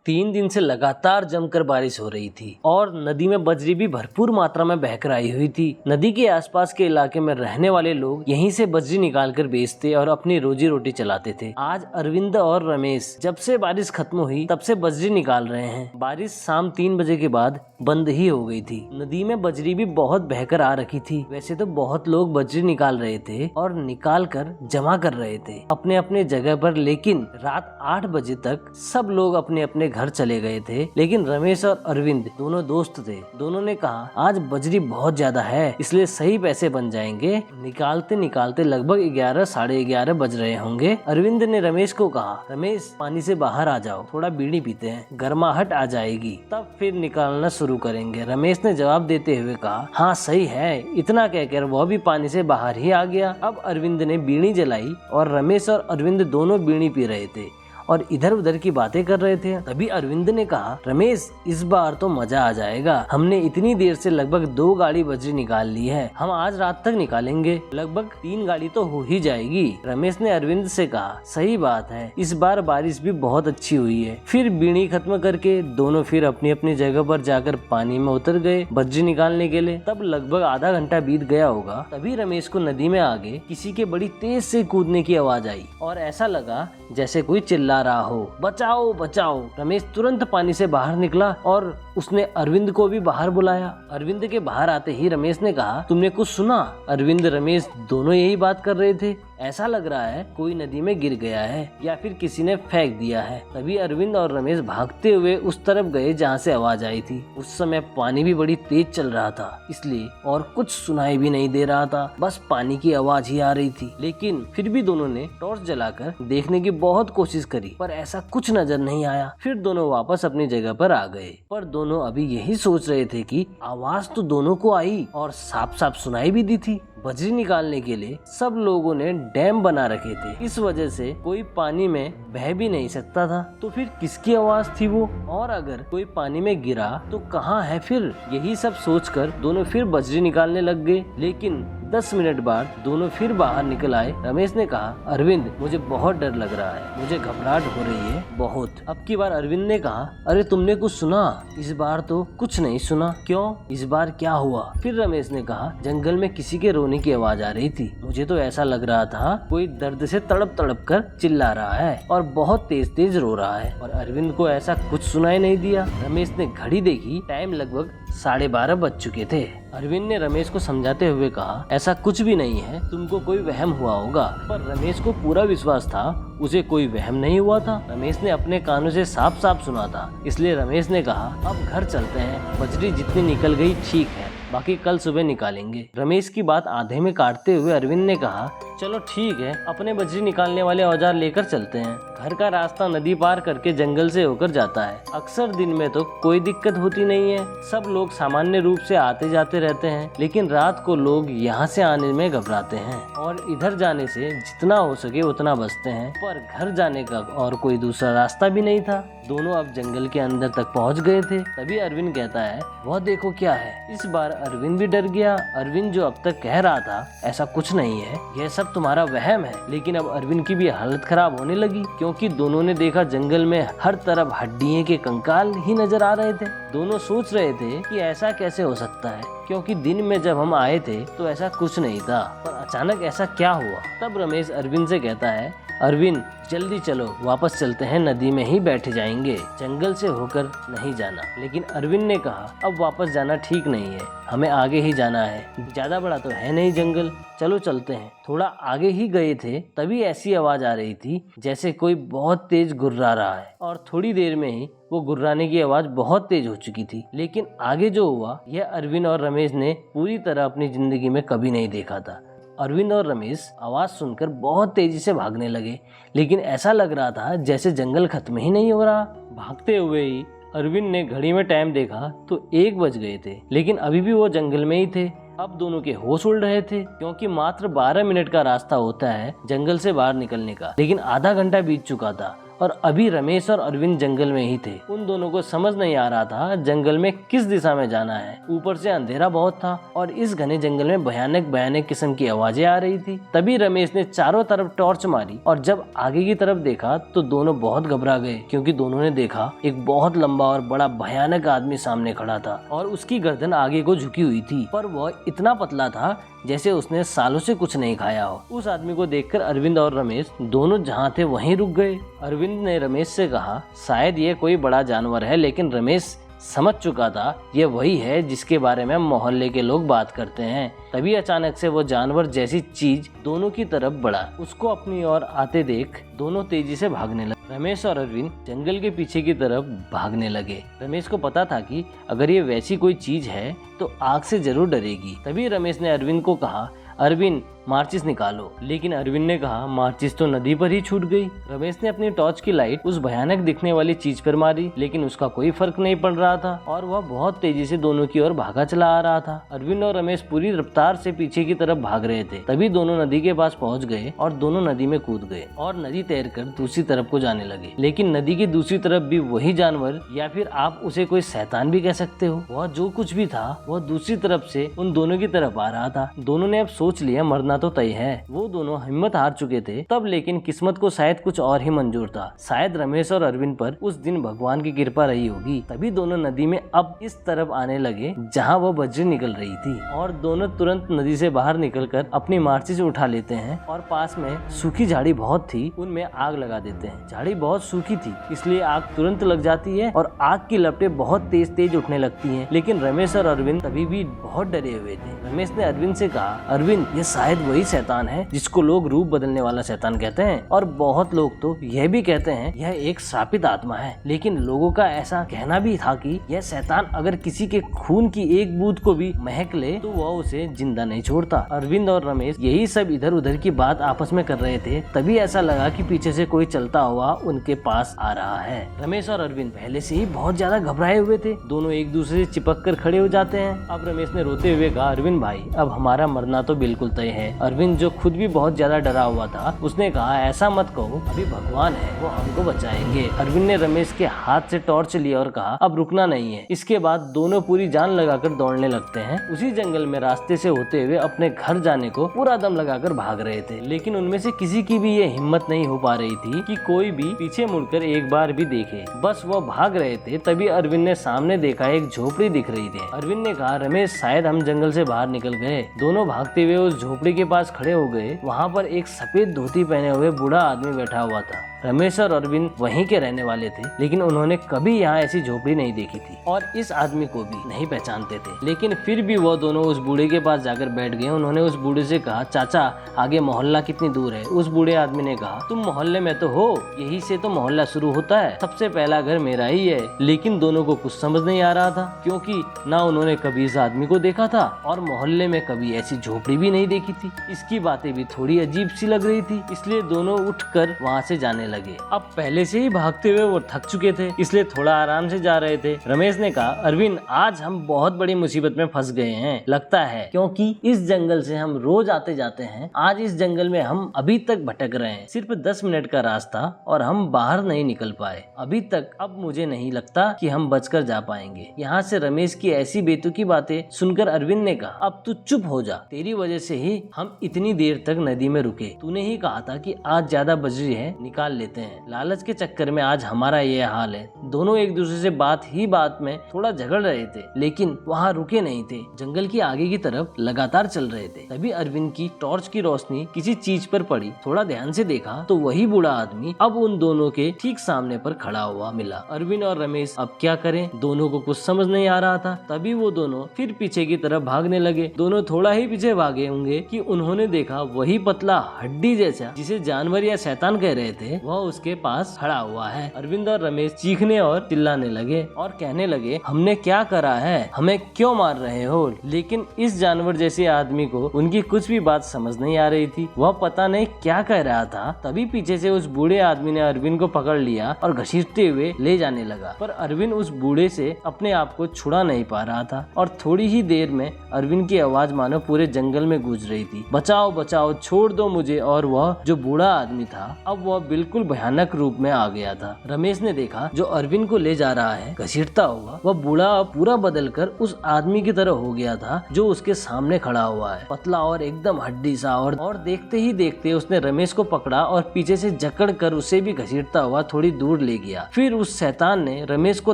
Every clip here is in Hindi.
3 दिन से लगातार जमकर बारिश हो रही थी और नदी में बजरी भी भरपूर मात्रा में बहकर आई हुई थी। नदी के आसपास के इलाके में रहने वाले लोग यहीं से बजरी निकालकर बेचते और अपनी रोजी रोटी चलाते थे। आज अरविंद और रमेश जब से बारिश खत्म हुई तब से बजरी निकाल रहे हैं। बारिश शाम 3 बजे के बाद बंद ही हो गई थी। नदी में बजरी भी बहुत बहकर आ रखी थी। वैसे तो बहुत लोग बजरी निकाल रहे थे और निकाल कर जमा कर रहे थे अपने अपने जगह पर, लेकिन रात 8 बजे तक सब लोग अपने अपने घर चले गए थे। लेकिन रमेश और अरविंद दोनों दोस्त थे। दोनों ने कहा आज बजरी बहुत ज्यादा है इसलिए सही पैसे बन जाएंगे। निकालते निकालते लगभग 11 साढ़े 11 बज रहे होंगे। अरविंद ने रमेश को कहा, रमेश पानी से बाहर आ जाओ, थोड़ा बीड़ी पीते हैं, गर्माहट आ जाएगी तब फिर निकालना शुरू करेंगे। रमेश ने जवाब देते हुए कहा, हाँ सही है। इतना कहकर वह भी पानी से बाहर ही आ गया। अब अरविंद ने बीड़ी जलाई और रमेश और अरविंद दोनों बीड़ी पी रहे थे और इधर उधर की बातें कर रहे थे। तभी अरविंद ने कहा, रमेश इस बार तो मजा आ जाएगा। हमने इतनी देर से लगभग 2 गाड़ी बजरी निकाल ली है। हम आज रात तक निकालेंगे, लगभग 3 गाड़ी तो हो ही जाएगी। रमेश ने अरविंद से कहा, सही बात है, इस बार बारिश भी बहुत अच्छी हुई है। फिर बीड़ी खत्म करके दोनों फिर अपनी अपनी जगह पर जाकर पानी में उतर गए बजरी निकालने के लिए। तब लगभग आधा घंटा बीत गया होगा। तभी रमेश को नदी में आगे किसी के बड़ी तेज से कूदने की आवाज आई और ऐसा लगा जैसे कोई चिल्ला रहा हो, बचाओ बचाओ। रमेश तुरंत पानी से बाहर निकला और उसने अरविंद को भी बाहर बुलाया। अरविंद के बाहर आते ही रमेश ने कहा, तुमने कुछ सुना? अरविंद रमेश दोनों यही बात कर रहे थे। ऐसा लग रहा है कोई नदी में गिर गया है या फिर किसी ने फेंक दिया है। तभी अरविंद और रमेश भागते हुए उस तरफ गए जहाँ से आवाज आई थी। उस समय पानी भी बड़ी तेज चल रहा था इसलिए और कुछ सुनाई भी नहीं दे रहा था, बस पानी की आवाज ही आ रही थी। लेकिन फिर भी दोनों ने टॉर्च जलाकर देखने की बहुत कोशिश करी पर ऐसा कुछ नजर नहीं आया। फिर दोनों वापस अपनी जगह पर आ गए पर दोनों अभी यही सोच रहे थे कि आवाज तो दोनों को आई और साफ साफ सुनाई भी दी थी। बजरी निकालने के लिए सब लोगों ने डैम बना रखे थे, इस वजह से कोई पानी में बह भी नहीं सकता था। तो फिर किसकी आवाज थी वो? और अगर कोई पानी में गिरा तो कहाँ है फिर? यही सब सोचकर दोनों फिर बजरी निकालने लग गए। लेकिन 10 मिनट बाद दोनों फिर बाहर निकल आए। रमेश ने कहा, अरविंद मुझे बहुत डर लग रहा है, मुझे घबराहट हो रही है बहुत। अब की बार अरविंद ने कहा, अरे तुमने कुछ सुना? इस बार तो कुछ नहीं सुना। क्यों? इस बार क्या हुआ? फिर रमेश ने कहा, जंगल में किसी के रोने की आवाज आ रही थी। मुझे तो ऐसा लग रहा था कोई दर्द से तड़प तड़प कर चिल्ला रहा है और बहुत तेज तेज रो रहा है। और अरविंद को ऐसा कुछ सुनाई नहीं दिया। रमेश ने घड़ी देखी, टाइम लगभग 12:30 बज चुके थे। अरविंद ने रमेश को समझाते हुए कहा, ऐसा कुछ भी नहीं है, तुमको कोई वहम हुआ होगा। पर रमेश को पूरा विश्वास था उसे कोई वहम नहीं हुआ था। रमेश ने अपने कानों से साफ साफ सुना था, इसलिए रमेश ने कहा, अब घर चलते हैं, बजरी जितनी निकल गई ठीक है, बाकी कल सुबह निकालेंगे। रमेश की बात आधे में काटते हुए अरविंद ने कहा, चलो ठीक है, अपने बजरी निकालने वाले औजार लेकर चलते हैं। घर का रास्ता नदी पार करके जंगल से होकर जाता है। अक्सर दिन में तो कोई दिक्कत होती नहीं है, सब लोग सामान्य रूप से आते जाते रहते हैं, लेकिन रात को लोग यहाँ से आने में घबराते हैं और इधर जाने से जितना हो सके उतना बचते हैं। पर घर जाने का और कोई दूसरा रास्ता भी नहीं था। दोनों अब जंगल के अंदर तक पहुँच गए थे। तभी अरविंद कहता है, वह देखो क्या है। इस बार अरविंद भी डर गया। अरविंद जो अब तक कह रहा था ऐसा कुछ नहीं है, यह सब तुम्हारा वहम है, लेकिन अब अरविंद की भी हालत खराब होने लगी क्योंकि दोनों ने देखा जंगल में हर तरफ हड्डियों के कंकाल ही नजर आ रहे थे। दोनों सोच रहे थे कि ऐसा कैसे हो सकता है, क्योंकि दिन में जब हम आए थे तो ऐसा कुछ नहीं था, पर अचानक ऐसा क्या हुआ? तब रमेश अरविंद से कहता है, अरविंद जल्दी चलो, वापस चलते हैं, नदी में ही बैठ जाएंगे, जंगल से होकर नहीं जाना। लेकिन अरविंद ने कहा, अब वापस जाना ठीक नहीं है, हमें आगे ही जाना है, ज्यादा बड़ा तो है नहीं जंगल, चलो चलते हैं। थोड़ा आगे ही गए थे तभी ऐसी आवाज आ रही थी जैसे कोई बहुत तेज गुर्रा रहा है और थोड़ी देर में ही वो गुर्राने की आवाज बहुत तेज हो चुकी थी। लेकिन आगे जो हुआ यह अरविंद और रमेश ने पूरी तरह अपनी जिंदगी में कभी नहीं देखा था। अरविंद और रमेश आवाज सुनकर बहुत तेजी से भागने लगे, लेकिन ऐसा लग रहा था जैसे जंगल खत्म ही नहीं हो रहा। भागते हुए ही अरविंद ने घड़ी में टाइम देखा तो 1 बज गए थे, लेकिन अभी भी वो जंगल में ही थे। अब दोनों के होश उड़ रहे थे क्योंकि मात्र 12 मिनट का रास्ता होता है जंगल से बाहर निकलने का, लेकिन आधा घंटा बीत चुका था और अभी रमेश और अरविंद जंगल में ही थे। उन दोनों को समझ नहीं आ रहा था जंगल में किस दिशा में जाना है। ऊपर से अंधेरा बहुत था और इस घने जंगल में भयानक भयानक किस्म की आवाजें आ रही थी। तभी रमेश ने चारों तरफ टॉर्च मारी और जब आगे की तरफ देखा तो दोनों बहुत घबरा गए, क्योंकि दोनों ने देखा एक बहुत लंबा और बड़ा भयानक आदमी सामने खड़ा था और उसकी गर्दन आगे को झुकी हुई थी, पर वह इतना पतला था जैसे उसने सालों से कुछ नहीं खाया हो। उस आदमी को देखकर अरविंद और रमेश दोनों जहाँ थे वहीं रुक गए। अरविंद ने रमेश से कहा, शायद ये कोई बड़ा जानवर है, लेकिन रमेश समझ चुका था ये वही है जिसके बारे में मोहल्ले के लोग बात करते हैं। तभी अचानक से वो जानवर जैसी चीज दोनों की तरफ बढ़ा। उसको अपनी ओर आते देख दोनों तेजी से भागने लगे। रमेश और अरविंद जंगल के पीछे की तरफ भागने लगे। रमेश को पता था कि अगर ये वैसी कोई चीज है तो आग से जरूर डरेगी। तभी रमेश ने अरविंद को कहा, अरविंद मार्चिस निकालो, लेकिन अरविंद ने कहा मार्चिस तो नदी पर ही छूट गई। रमेश ने अपनी टॉर्च की लाइट उस भयानक दिखने वाली चीज पर मारी, लेकिन उसका कोई फर्क नहीं पड़ रहा था और वह बहुत तेजी से दोनों की ओर भागा चला आ रहा था। अरविंद और रमेश पूरी रफ्तार से पीछे की तरफ भाग रहे थे। तभी दोनों नदी के पास पहुंच गए और दोनों नदी में कूद गए और नदी तैरकर दूसरी तरफ को जाने लगे। लेकिन नदी की दूसरी तरफ भी वही जानवर, या फिर आप उसे कोई शैतान भी कह सकते हो, वह जो कुछ भी था वह दूसरी तरफ से उन दोनों की तरफ आ रहा था। दोनों ने अब सोच लिया मरना तो तय है। वो दोनों हिम्मत हार चुके थे तब, लेकिन किस्मत को शायद कुछ और ही मंजूर था। शायद रमेश और अरविंद पर उस दिन भगवान की कृपा रही होगी। तभी दोनों नदी में अब इस तरफ आने लगे जहाँ वह बजरी निकल रही थी और दोनों तुरंत नदी से बाहर निकलकर अपनी मार्चिस उठा लेते हैं और पास में सूखी झाड़ी बहुत थी, उनमें आग लगा देते हैं। झाड़ी बहुत सूखी थी इसलिए आग तुरंत लग जाती है और आग की लपटें बहुत तेज तेज उठने लगती हैं। लेकिन रमेश और अरविंद तभी भी बहुत डरे हुए थे। रमेश ने अरविंद से कहा, अरविंद ये शायद वही शैतान है जिसको लोग रूप बदलने वाला शैतान कहते हैं, और बहुत लोग तो यह भी कहते हैं यह एक श्रापित आत्मा है। लेकिन लोगों का ऐसा कहना भी था कि यह शैतान अगर किसी के खून की एक बूंद को भी महक ले तो वह उसे जिंदा नहीं छोड़ता। अरविंद और रमेश यही सब इधर उधर की बात आपस में कर रहे थे। तभी ऐसा लगा कि पीछे से कोई चलता हुआ उनके पास आ रहा है। रमेश और अरविंद पहले से ही बहुत ज्यादा घबराए हुए थे। दोनों एक दूसरे से चिपक कर खड़े हो जाते हैं। अब रमेश ने रोते हुए कहा, अरविंद भाई अब हमारा मरना तो बिल्कुल तय है। अरविंद जो खुद भी बहुत ज्यादा डरा हुआ था उसने कहा, ऐसा मत कहो, अभी भगवान है वो हमको बचाएंगे। अरविंद ने रमेश के हाथ से टॉर्च लिया और कहा, अब रुकना नहीं है। इसके बाद दोनों पूरी जान लगाकर दौड़ने लगते हैं। उसी जंगल में रास्ते से होते हुए अपने घर जाने को पूरा दम लगाकर भाग रहे थे। लेकिन उनमें से किसी की भी ये हिम्मत नहीं हो पा रही थी कि कोई भी पीछे मुड़कर एक बार भी देखे। बस वो भाग रहे थे। तभी अरविंद ने सामने देखा एक झोपड़ी दिख रही थी। अरविंद ने कहा, रमेश शायद हम जंगल से बाहर निकल गए। दोनों भागते हुए उस झोपड़ी के पास खड़े हो गए। वहाँ पर एक सफेद धोती पहने हुए बूढ़ा आदमी बैठा हुआ था। रमेश और अरविंद वहीं के रहने वाले थे, लेकिन उन्होंने कभी यहाँ ऐसी झोपड़ी नहीं देखी थी और इस आदमी को भी नहीं पहचानते थे। लेकिन फिर भी वो दोनों उस बूढ़े के पास जाकर बैठ गए। उन्होंने उस बूढ़े से कहा, चाचा आगे मोहल्ला कितनी दूर है? उस बूढ़े आदमी ने कहा, तुम मोहल्ले में तो हो, यही से तो मोहल्ला शुरू होता है, सबसे पहला घर मेरा ही है। लेकिन दोनों को कुछ समझ नहीं आ रहा था, क्योंकि ना उन्होंने कभी इस आदमी को देखा था और मोहल्ले में कभी ऐसी झोपड़ी भी नहीं देखी थी। इसकी बातें भी थोड़ी अजीब सी लग रही थी, इसलिए दोनों उठकर वहाँ से जाने लगे। अब पहले से ही भागते हुए वो थक चुके थे, इसलिए थोड़ा आराम से जा रहे थे। रमेश ने कहा, अरविंद आज हम बहुत बड़ी मुसीबत में फंस गए हैं लगता है, क्योंकि इस जंगल से हम रोज आते जाते हैं। आज इस जंगल में हम अभी तक भटक रहे हैं, सिर्फ 10 मिनट का रास्ता और हम बाहर नहीं निकल पाए अभी तक। अब मुझे नहीं लगता कि हम बचकर जा पाएंगे यहाँ से। रमेश की ऐसी बेतुकी बातें सुनकर अरविंद ने कहा, अब तू चुप हो जा, तेरी वजह से ही हम इतनी देर तक नदी में रुके। तूने ही कहा था कि आज ज्यादा बजरी है, निकाल लेते हैं। लालच के चक्कर में आज हमारा ये हाल है। दोनों एक दूसरे से बात में थोड़ा झगड़ रहे थे, लेकिन वहाँ रुके नहीं थे। जंगल की आगे की तरफ लगातार चल रहे थे। तभी अरविंद की टॉर्च की रोशनी किसी चीज पर पड़ी। थोड़ा ध्यान से देखा तो वही बूढ़ा आदमी अब उन दोनों के ठीक सामने पर खड़ा हुआ मिला। अरविंद और रमेश अब क्या करें, दोनों को कुछ समझ नहीं आ रहा था। तभी वो दोनों फिर पीछे की तरफ भागने लगे। दोनों थोड़ा ही पीछे भागे होंगे कि उन्होंने देखा वही पतला हड्डी जैसा जिसे जानवर या शैतान कह रहे थे, वह उसके पास खड़ा हुआ है। अरविंद और रमेश चीखने और चिल्लाने लगे और कहने लगे, हमने क्या करा है, हमें क्यों मार रहे हो? लेकिन इस जानवर जैसे आदमी को उनकी कुछ भी बात समझ नहीं आ रही थी। वह पता नहीं क्या कह रहा था। तभी पीछे से उस बूढ़े आदमी ने अरविंद को पकड़ लिया और घसीटते हुए ले जाने लगा, पर अरविंद उस बूढ़े से अपने आप को छुड़ा नहीं पा रहा था। और थोड़ी ही देर में अरविंद की आवाज मानो पूरे जंगल में गूंज रही थी, बचाओ बचाओ, छोड़ दो मुझे। और वह जो बूढ़ा आदमी था अब वह बिल्कुल बिल्कुल भयानक रूप में आ गया था। रमेश ने देखा जो अरविंद को ले जा रहा है घसीटता हुआ, वह बूढ़ा पूरा बदलकर उस आदमी की तरह हो गया था जो उसके सामने खड़ा हुआ है, पतला और एकदम हड्डी सा। और देखते ही देखते उसने रमेश को पकड़ा और पीछे से जकड़ कर उसे भी घसीटता हुआ थोड़ी दूर ले गया। फिर उस शैतान ने रमेश को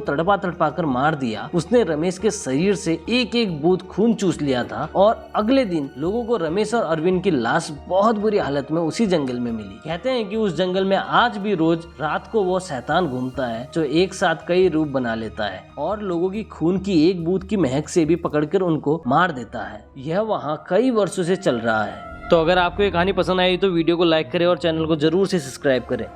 तड़पा तड़पा कर मार दिया। उसने रमेश के शरीर से एक एक बूंद खून चूस लिया था और अगले दिन लोगों को रमेश और अरविंद की लाश बहुत बुरी हालत में उसी जंगल में मिली। कहते हैं कि उस जंगल में आज भी रोज रात को वो शैतान घूमता है जो एक साथ कई रूप बना लेता है और लोगों की खून की एक बूंद की महक से भी पकड़कर उनको मार देता है। यह वहाँ कई वर्षों से चल रहा है। तो अगर आपको ये कहानी पसंद आई तो वीडियो को लाइक करें और चैनल को जरूर से सब्सक्राइब करें।